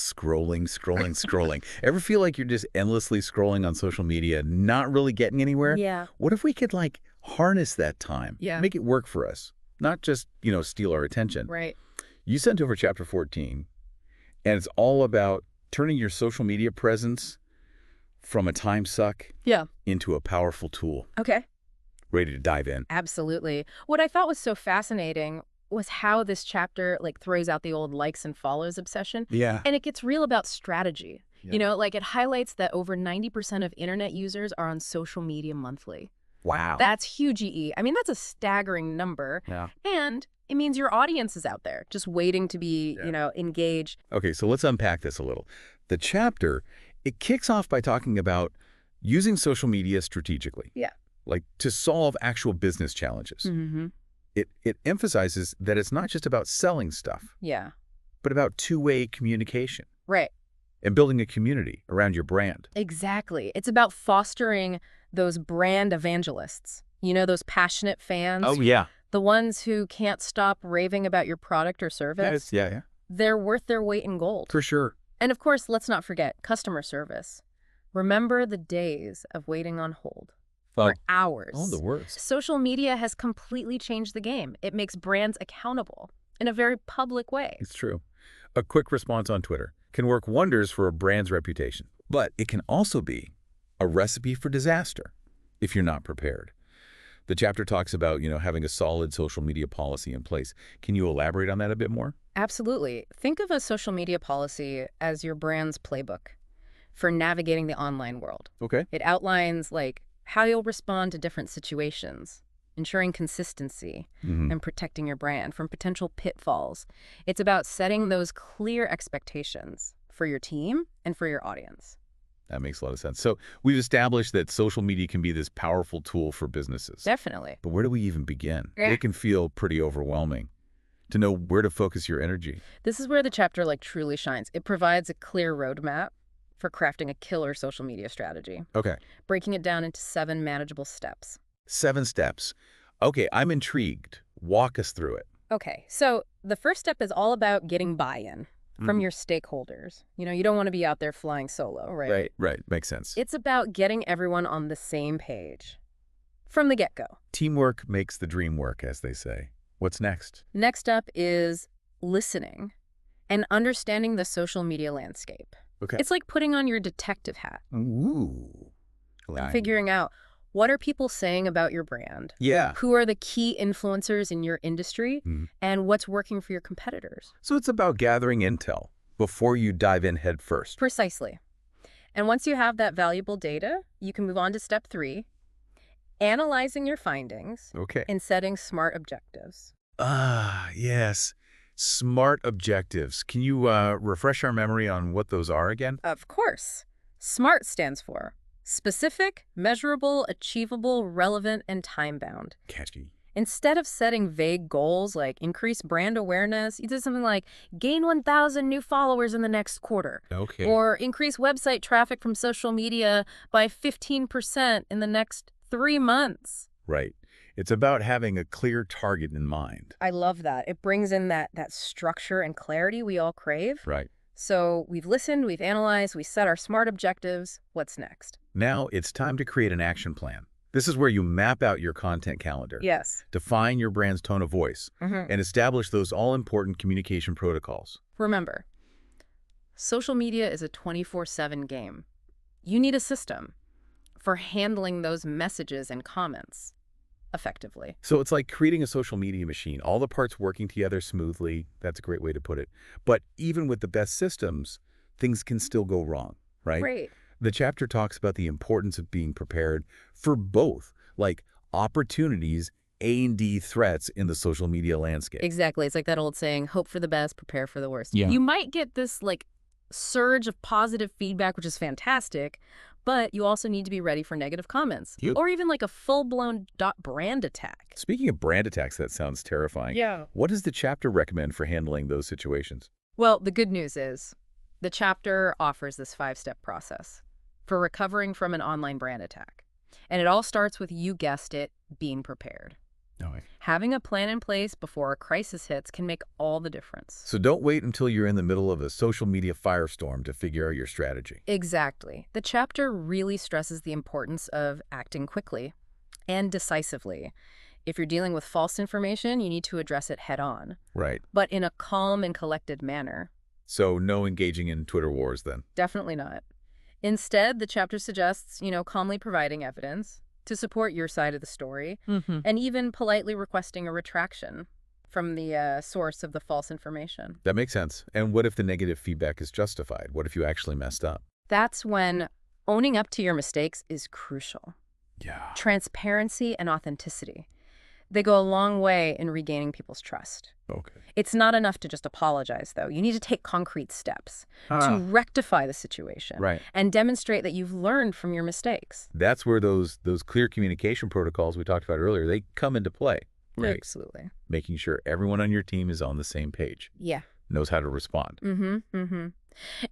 scrolling. Ever feel like you're just endlessly scrolling on social media, not really getting anywhere? Yeah. What if we could, like, harness that time? Yeah. Make it work for us, not just, steal our attention. Right. You sent over chapter 14, and it's all about turning your social media presence from a time suck into a powerful tool. Okay. Ready to dive in? Absolutely. What I thought was so fascinating was how this chapter throws out the old likes and follows obsession. Yeah. And it gets real about strategy. Yeah. It highlights that over 90% of internet users are on social media monthly. Wow. That's huge, EE. I mean, that's a staggering number. Yeah. And it means your audience is out there just waiting to be, engaged. Okay, so let's unpack this a little. The chapter, it kicks off by talking about using social media strategically. Yeah. Like to solve actual business challenges. Mm-hmm. It emphasizes that it's not just about selling stuff, Yeah. but about two-way communication Right. and building a community around your brand. Exactly. It's about fostering those brand evangelists. Those passionate fans. Oh, yeah. The ones who can't stop raving about your product or service. Yeah. They're worth their weight in gold. For sure. And of course, let's not forget customer service. Remember the days of waiting on hold for hours. Oh, the worst. Social media has completely changed the game. It makes brands accountable in a very public way. It's true. A quick response on Twitter can work wonders for a brand's reputation, but it can also be a recipe for disaster if you're not prepared. The chapter talks about, having a solid social media policy in place. Can you elaborate on that a bit more? Absolutely. Think of a social media policy as your brand's playbook for navigating the online world. Okay. It outlines, how you'll respond to different situations, ensuring consistency and protecting your brand from potential pitfalls. It's about setting those clear expectations for your team and for your audience. That makes a lot of sense. So we've established that social media can be this powerful tool for businesses. Definitely. But where do we even begin? It can feel pretty overwhelming to know where to focus your energy. This is where the chapter truly shines. It provides a clear roadmap for crafting a killer social media strategy. Okay. Breaking it down into 7 manageable steps. 7 steps. Okay, I'm intrigued. Walk us through it. Okay, so the first step is all about getting buy-in from your stakeholders. You don't want to be out there flying solo, right? Right. Makes sense. It's about getting everyone on the same page from the get-go. Teamwork makes the dream work, as they say. What's next? Next up is listening and understanding the social media landscape. Okay. It's like putting on your detective hat. Ooh. Figuring out, what are people saying about your brand? Yeah. Who are the key influencers in your industry? And what's working for your competitors? So it's about gathering intel before you dive in head first. Precisely. And once you have that valuable data, you can move on to step 3, analyzing your findings Okay. and setting smart objectives. Yes. SMART objectives. Can you refresh our memory on what those are again? Of course. SMART stands for specific, measurable, achievable, relevant, and time-bound. Catchy. Instead of setting vague goals like increase brand awareness, you did something like gain 1,000 new followers in the next quarter. Okay. Or increase website traffic from social media by 15% in the next 3 months. Right. It's about having a clear target in mind. I love that. It brings in that structure and clarity we all crave. Right. So we've listened, we've analyzed, we set our SMART objectives. What's next? Now it's time to create an action plan. This is where you map out your content calendar. Yes. Define your brand's tone of voice and establish those all-important communication protocols. Remember, social media is a 24/7 game. You need a system for handling those messages and comments effectively. So it's like creating a social media machine, all the parts working together smoothly. That's a great way to put it. But even with the best systems, things can still go wrong, right? Great. The chapter talks about the importance of being prepared for both, like opportunities and threats in the social media landscape. Exactly. It's like that old saying, hope for the best, prepare for the worst. Yeah. You might get this surge of positive feedback, which is fantastic, but you also need to be ready for negative comments or even a full-blown brand attack. Speaking of brand attacks, that sounds terrifying. Yeah. What does the chapter recommend for handling those situations? Well, the good news is the chapter offers this 5-step process for recovering from an online brand attack. And it all starts with, you guessed it, being prepared. No way. Having a plan in place before a crisis hits can make all the difference. So don't wait until you're in the middle of a social media firestorm to figure out your strategy. Exactly. The chapter really stresses the importance of acting quickly and decisively. If you're dealing with false information, you need to address it head on, Right. but in a calm and collected manner. So no engaging in Twitter wars then. Definitely not. Instead, the chapter suggests, calmly providing evidence to support your side of the story, and even politely requesting a retraction from the source of the false information. That makes sense. And what if the negative feedback is justified? What if you actually messed up? That's when owning up to your mistakes is crucial. Yeah. Transparency and authenticity. They go a long way in regaining people's trust. Okay. It's not enough to just apologize, though. You need to take concrete steps to rectify the situation Right. and demonstrate that you've learned from your mistakes. That's where those clear communication protocols we talked about earlier, they come into play. Right. Absolutely. Making sure everyone on your team is on the same page, Yeah. knows how to respond.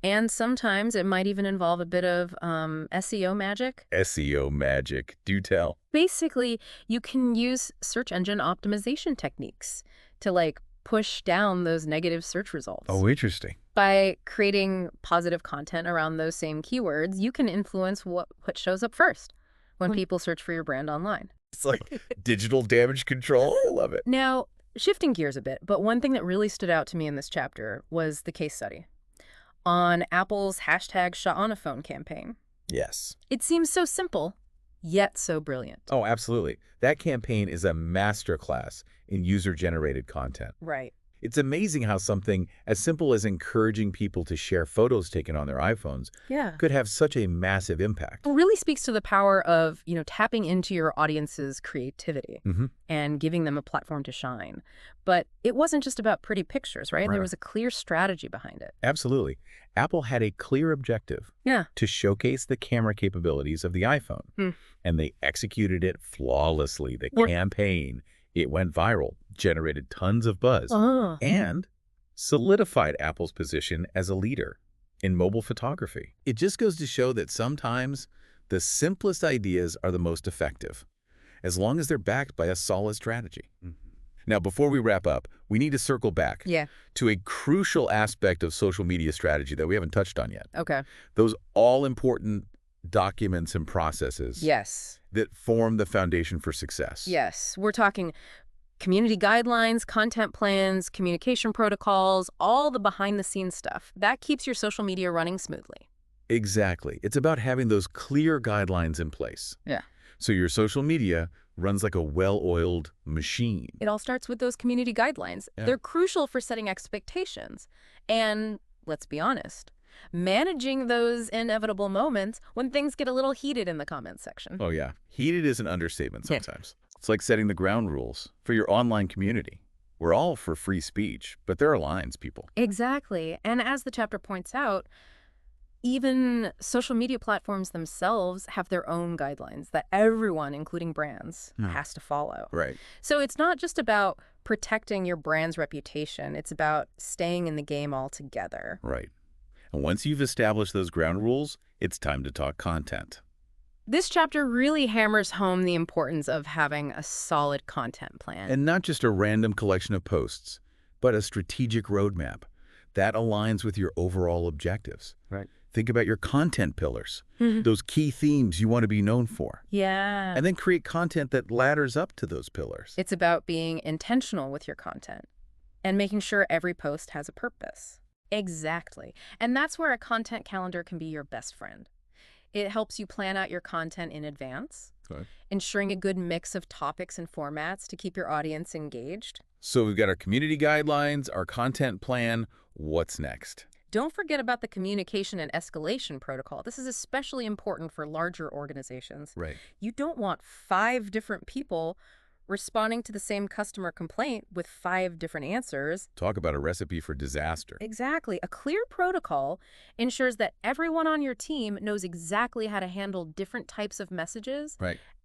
And sometimes it might even involve a bit of SEO magic. SEO magic. Do tell. Basically, you can use search engine optimization techniques to push down those negative search results. Oh, interesting. By creating positive content around those same keywords, you can influence what shows up first when people search for your brand online. It's like digital damage control. I love it. Now, shifting gears a bit, but one thing that really stood out to me in this chapter was the case study on Apple's #ShotOnAPhone campaign. Yes. It seems so simple, yet so brilliant. Oh, absolutely. That campaign is a masterclass in user-generated content. Right. It's amazing how something as simple as encouraging people to share photos taken on their iPhones Yeah. could have such a massive impact. It really speaks to the power of, tapping into your audience's creativity and giving them a platform to shine. But it wasn't just about pretty pictures, right? Right. There was a clear strategy behind it. Absolutely. Apple had a clear objective to showcase the camera capabilities of the iPhone, and they executed it flawlessly. The campaign, it went viral, generated tons of buzz, and solidified Apple's position as a leader in mobile photography. It just goes to show that sometimes the simplest ideas are the most effective, as long as they're backed by a solid strategy. Now, before we wrap up, we need to circle back to a crucial aspect of social media strategy that we haven't touched on yet. Okay. Those all-important documents and processes Yes. that form the foundation for success. Yes. We're talking community guidelines, content plans, communication protocols, all the behind-the-scenes stuff. That keeps your social media running smoothly. Exactly. It's about having those clear guidelines in place. Yeah. So your social media runs like a well-oiled machine. It all starts with those community guidelines. Yeah. They're crucial for setting expectations. And let's be honest, managing those inevitable moments when things get a little heated in the comments section. Oh, yeah. Heated is an understatement sometimes. It's like setting the ground rules for your online community. We're all for free speech, but there are lines, people. Exactly. And as the chapter points out, even social media platforms themselves have their own guidelines that everyone, including brands, has to follow. Right. So it's not just about protecting your brand's reputation. It's about staying in the game altogether. Right. And once you've established those ground rules, it's time to talk content. This chapter really hammers home the importance of having a solid content plan. And not just a random collection of posts, but a strategic roadmap that aligns with your overall objectives. Right. Think about your content pillars, those key themes you want to be known for. Yeah. And then create content that ladders up to those pillars. It's about being intentional with your content and making sure every post has a purpose. Exactly. And that's where a content calendar can be your best friend. It helps you plan out your content in advance, ensuring a good mix of topics and formats to keep your audience engaged. So we've got our community guidelines, our content plan. What's next? Don't forget about the communication and escalation protocol. This is especially important for larger organizations. Right. You don't want 5 different people responding to the same customer complaint with 5 different answers. Talk about a recipe for disaster. Exactly. A clear protocol ensures that everyone on your team knows exactly how to handle different types of messages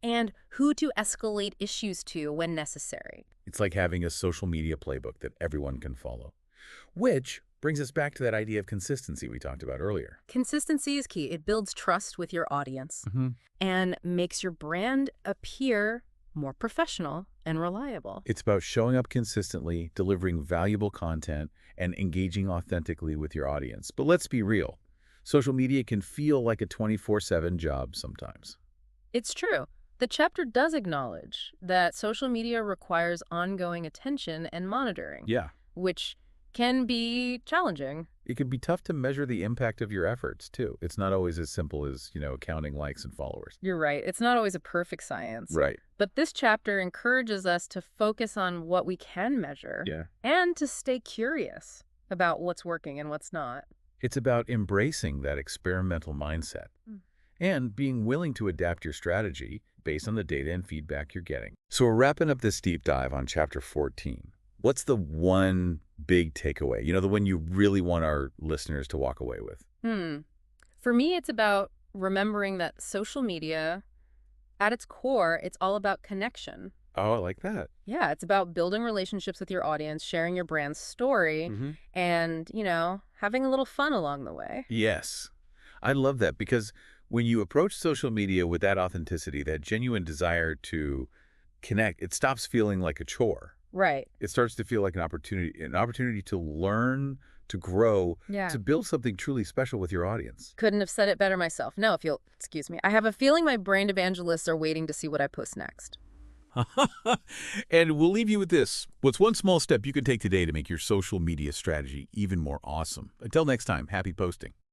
and who to escalate issues to when necessary. It's like having a social media playbook that everyone can follow, which brings us back to that idea of consistency we talked about earlier. Consistency is key. It builds trust with your audience and makes your brand appear more professional And reliable. It's about showing up consistently, delivering valuable content, and engaging authentically with your audience. But let's be real. Social media can feel like a 24/7 job sometimes. It's true. The chapter does acknowledge that social media requires ongoing attention and monitoring, Yeah. which can be challenging. It can be tough to measure the impact of your efforts, too. It's not always as simple as, counting likes and followers. You're right. It's not always a perfect science. Right. But this chapter encourages us to focus on what we can measure Yeah. and to stay curious about what's working and what's not. It's about embracing that experimental mindset and being willing to adapt your strategy based on the data and feedback you're getting. So we're wrapping up this deep dive on Chapter 14. What's the one big takeaway? The one you really want our listeners to walk away with? For me, it's about remembering that social media, at its core, it's all about connection. Oh, I like that. Yeah, it's about building relationships with your audience, sharing your brand's story, and, having a little fun along the way. Yes. I love that because when you approach social media with that authenticity, that genuine desire to connect, it stops feeling like a chore. Right. It starts to feel like an opportunity to learn, to grow, Yeah. to build something truly special with your audience. Couldn't have said it better myself. No, if you'll excuse me. I have a feeling my brand evangelists are waiting to see what I post next. And we'll leave you with this. What's one small step you can take today to make your social media strategy even more awesome? Until next time, happy posting.